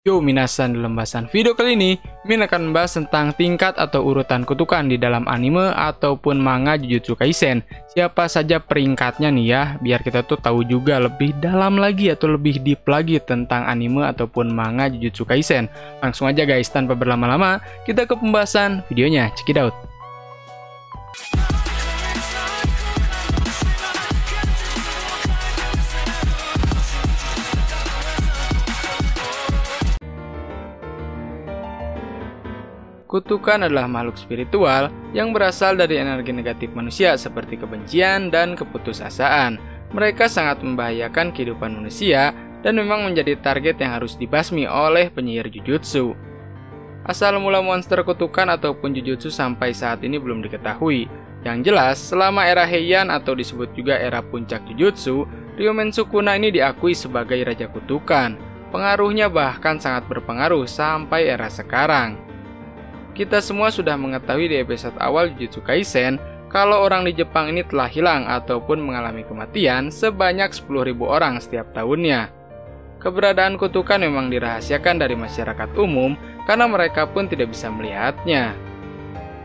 Yo minasan, dalam bahasan video kali ini Min akan membahas tentang tingkat atau urutan kutukan di dalam anime ataupun manga Jujutsu Kaisen. Siapa saja peringkatnya nih ya, biar kita tuh tahu juga lebih dalam lagi atau lebih deep lagi tentang anime ataupun manga Jujutsu Kaisen. Langsung aja guys, tanpa berlama-lama kita ke pembahasan videonya, check it out. Kutukan adalah makhluk spiritual yang berasal dari energi negatif manusia seperti kebencian dan keputusasaan. Mereka sangat membahayakan kehidupan manusia dan memang menjadi target yang harus dibasmi oleh penyihir Jujutsu. Asal mula monster kutukan ataupun Jujutsu sampai saat ini belum diketahui. Yang jelas, selama era Heian atau disebut juga era puncak Jujutsu, Ryomen Sukuna ini diakui sebagai raja kutukan. Pengaruhnya bahkan sangat berpengaruh sampai era sekarang. Kita semua sudah mengetahui di episode awal Jujutsu Kaisen kalau orang di Jepang ini telah hilang ataupun mengalami kematian sebanyak 10.000 orang setiap tahunnya. Keberadaan kutukan memang dirahasiakan dari masyarakat umum karena mereka pun tidak bisa melihatnya.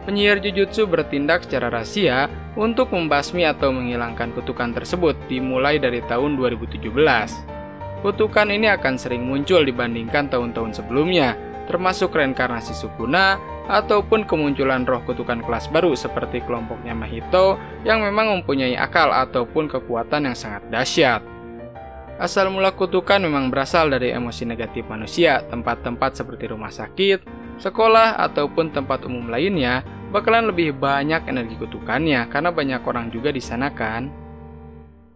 Penyihir Jujutsu bertindak secara rahasia untuk membasmi atau menghilangkan kutukan tersebut dimulai dari tahun 2017. Kutukan ini akan sering muncul dibandingkan tahun-tahun sebelumnya, termasuk reinkarnasi Sukuna, ataupun kemunculan roh kutukan kelas baru seperti kelompoknya Mahito yang memang mempunyai akal ataupun kekuatan yang sangat dahsyat. Asal mula kutukan memang berasal dari emosi negatif manusia, tempat-tempat seperti rumah sakit, sekolah, ataupun tempat umum lainnya bakalan lebih banyak energi kutukannya karena banyak orang juga di sana kan.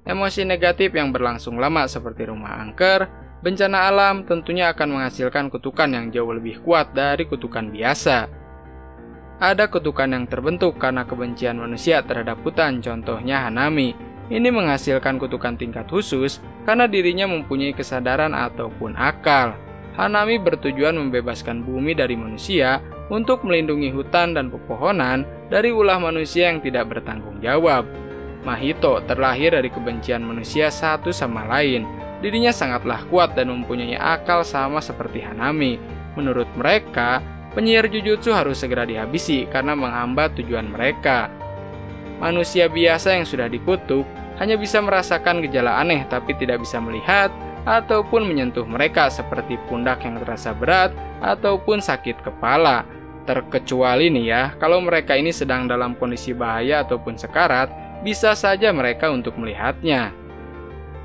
Emosi negatif yang berlangsung lama seperti rumah angker, bencana alam tentunya akan menghasilkan kutukan yang jauh lebih kuat dari kutukan biasa. Ada kutukan yang terbentuk karena kebencian manusia terhadap hutan, contohnya Hanami. Ini menghasilkan kutukan tingkat khusus karena dirinya mempunyai kesadaran ataupun akal. Hanami bertujuan membebaskan bumi dari manusia untuk melindungi hutan dan pepohonan dari ulah manusia yang tidak bertanggung jawab. Mahito terlahir dari kebencian manusia satu sama lain. Dirinya sangatlah kuat dan mempunyai akal sama seperti Hanami. Menurut mereka, penyihir Jujutsu harus segera dihabisi karena menghambat tujuan mereka. Manusia biasa yang sudah dikutuk hanya bisa merasakan gejala aneh tapi tidak bisa melihat ataupun menyentuh mereka seperti pundak yang terasa berat ataupun sakit kepala. Terkecuali nih ya, kalau mereka ini sedang dalam kondisi bahaya ataupun sekarat, bisa saja mereka untuk melihatnya.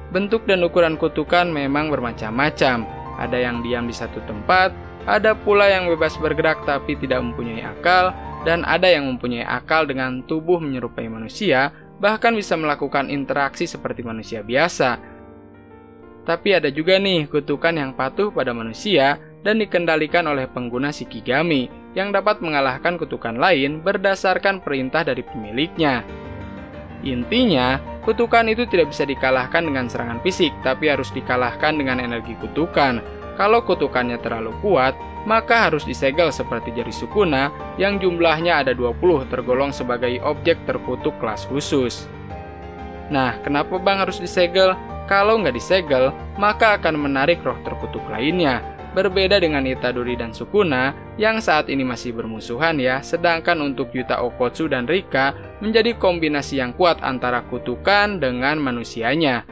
Bentuk dan ukuran kutukan memang bermacam-macam. Ada yang diam di satu tempat, ada pula yang bebas bergerak tapi tidak mempunyai akal, dan ada yang mempunyai akal dengan tubuh menyerupai manusia, bahkan bisa melakukan interaksi seperti manusia biasa. Tapi ada juga nih kutukan yang patuh pada manusia dan dikendalikan oleh pengguna Shikigami, yang dapat mengalahkan kutukan lain berdasarkan perintah dari pemiliknya. Intinya, kutukan itu tidak bisa dikalahkan dengan serangan fisik, tapi harus dikalahkan dengan energi kutukan. Kalau kutukannya terlalu kuat, maka harus disegel seperti jari Sukuna yang jumlahnya ada 20 tergolong sebagai objek terkutuk kelas khusus. Nah, kenapa bang harus disegel? Kalau nggak disegel, maka akan menarik roh terkutuk lainnya. Berbeda dengan Itadori dan Sukuna yang saat ini masih bermusuhan ya, sedangkan untuk Yuta Okkotsu dan Rika menjadi kombinasi yang kuat antara kutukan dengan manusianya.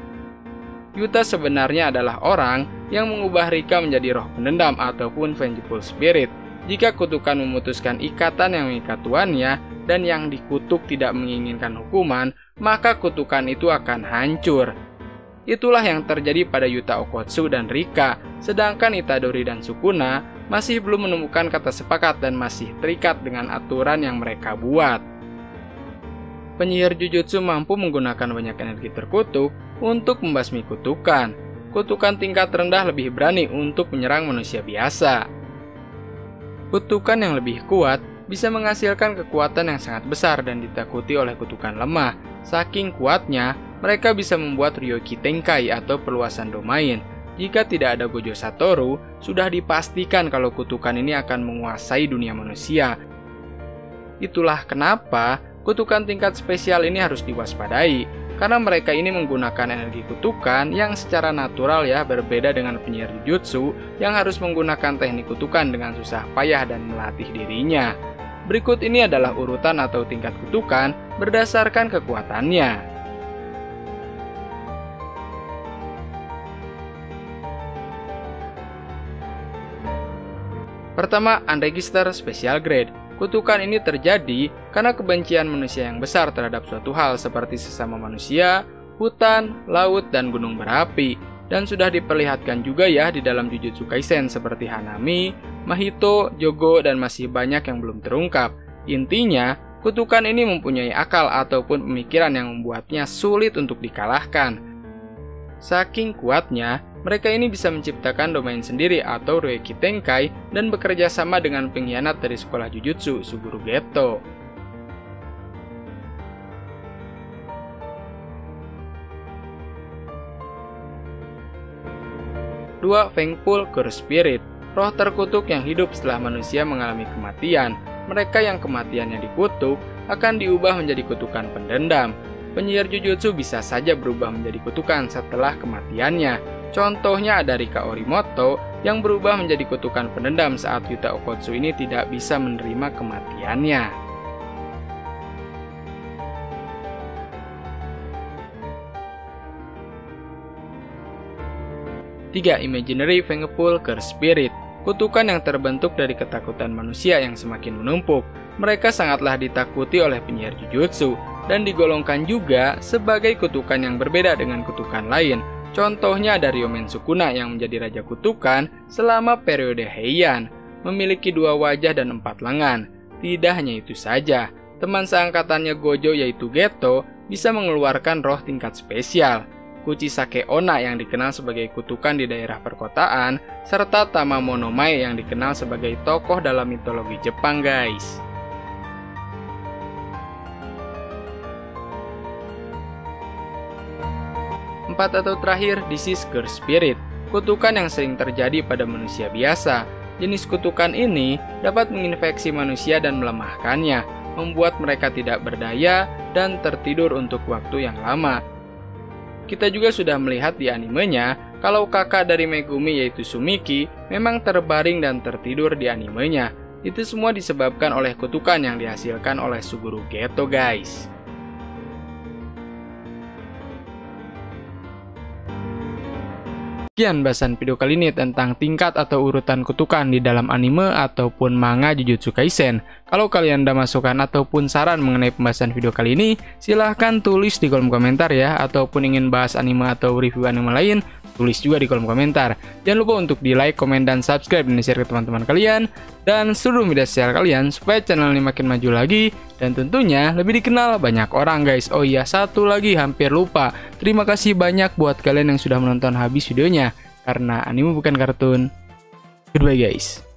Yuta sebenarnya adalah orang yang mengubah Rika menjadi roh pendendam ataupun vengeful spirit. Jika kutukan memutuskan ikatan yang mengikat tuannya dan yang dikutuk tidak menginginkan hukuman, maka kutukan itu akan hancur. Itulah yang terjadi pada Yuta Okkotsu dan Rika, sedangkan Itadori dan Sukuna masih belum menemukan kata sepakat dan masih terikat dengan aturan yang mereka buat. Penyihir Jujutsu mampu menggunakan banyak energi terkutuk untuk membasmi kutukan. Kutukan tingkat rendah lebih berani untuk menyerang manusia biasa. Kutukan yang lebih kuat bisa menghasilkan kekuatan yang sangat besar dan ditakuti oleh kutukan lemah. Saking kuatnya, mereka bisa membuat Ryoki Tenkai atau perluasan domain. Jika tidak ada Gojo Satoru, sudah dipastikan kalau kutukan ini akan menguasai dunia manusia. Itulah kenapa kutukan tingkat spesial ini harus diwaspadai. karena mereka ini menggunakan energi kutukan yang secara natural ya berbeda dengan penyihir jujutsu yang harus menggunakan teknik kutukan dengan susah payah dan melatih dirinya. Berikut ini adalah urutan atau tingkat kutukan berdasarkan kekuatannya. Pertama, Unregistered Special Grade. Kutukan ini terjadi karena kebencian manusia yang besar terhadap suatu hal seperti sesama manusia, hutan, laut, dan gunung berapi. Dan sudah diperlihatkan juga ya di dalam Jujutsu Kaisen seperti Hanami, Mahito, Jogo, dan masih banyak yang belum terungkap. Intinya, kutukan ini mempunyai akal ataupun pemikiran yang membuatnya sulit untuk dikalahkan. Saking kuatnya, mereka ini bisa menciptakan domain sendiri atau Rueki Tenkai dan bekerja sama dengan pengkhianat dari sekolah Jujutsu, Suguru Geto. Dua, Vengeful Curse Spirit. Roh terkutuk yang hidup setelah manusia mengalami kematian. Mereka yang kematiannya dikutuk akan diubah menjadi kutukan pendendam. Penyihir Jujutsu bisa saja berubah menjadi kutukan setelah kematiannya. Contohnya ada Rika Orimoto yang berubah menjadi kutukan pendendam saat Yuta Okkotsu ini tidak bisa menerima kematiannya. 3. Imaginary Vengeful Curse Spirit. Kutukan yang terbentuk dari ketakutan manusia yang semakin menumpuk. Mereka sangatlah ditakuti oleh penyihir Jujutsu dan digolongkan juga sebagai kutukan yang berbeda dengan kutukan lain. Contohnya ada Ryomen Sukuna yang menjadi raja kutukan selama periode Heian, memiliki 2 wajah dan 4 lengan. Tidak hanya itu saja, teman seangkatannya Gojo yaitu Geto bisa mengeluarkan roh tingkat spesial. Kuchisake Onna yang dikenal sebagai kutukan di daerah perkotaan, serta Tama Monomae yang dikenal sebagai tokoh dalam mitologi Jepang, guys. 4 atau terakhir, Disease Curse Spirit. Kutukan yang sering terjadi pada manusia biasa. Jenis kutukan ini dapat menginfeksi manusia dan melemahkannya, membuat mereka tidak berdaya dan tertidur untuk waktu yang lama. Kita juga sudah melihat di animenya kalau kakak dari Megumi yaitu Sumiki memang terbaring dan tertidur di animenya. Itu semua disebabkan oleh kutukan yang dihasilkan oleh Suguru Geto, guys. Sekian bahasan video kali ini tentang tingkat atau urutan kutukan di dalam anime ataupun manga Jujutsu Kaisen. Kalau kalian ada masukan ataupun saran mengenai pembahasan video kali ini, silahkan tulis di kolom komentar ya. Ataupun ingin bahas anime atau review anime lain, tulis juga di kolom komentar. Jangan lupa untuk di like, komen, dan subscribe dan share ke teman-teman kalian dan seluruh media sosial kalian supaya channel ini makin maju lagi dan tentunya lebih dikenal banyak orang, guys. Oh iya, satu lagi hampir lupa. Terima kasih banyak buat kalian yang sudah menonton habis videonya karena anime bukan kartun. Goodbye, guys.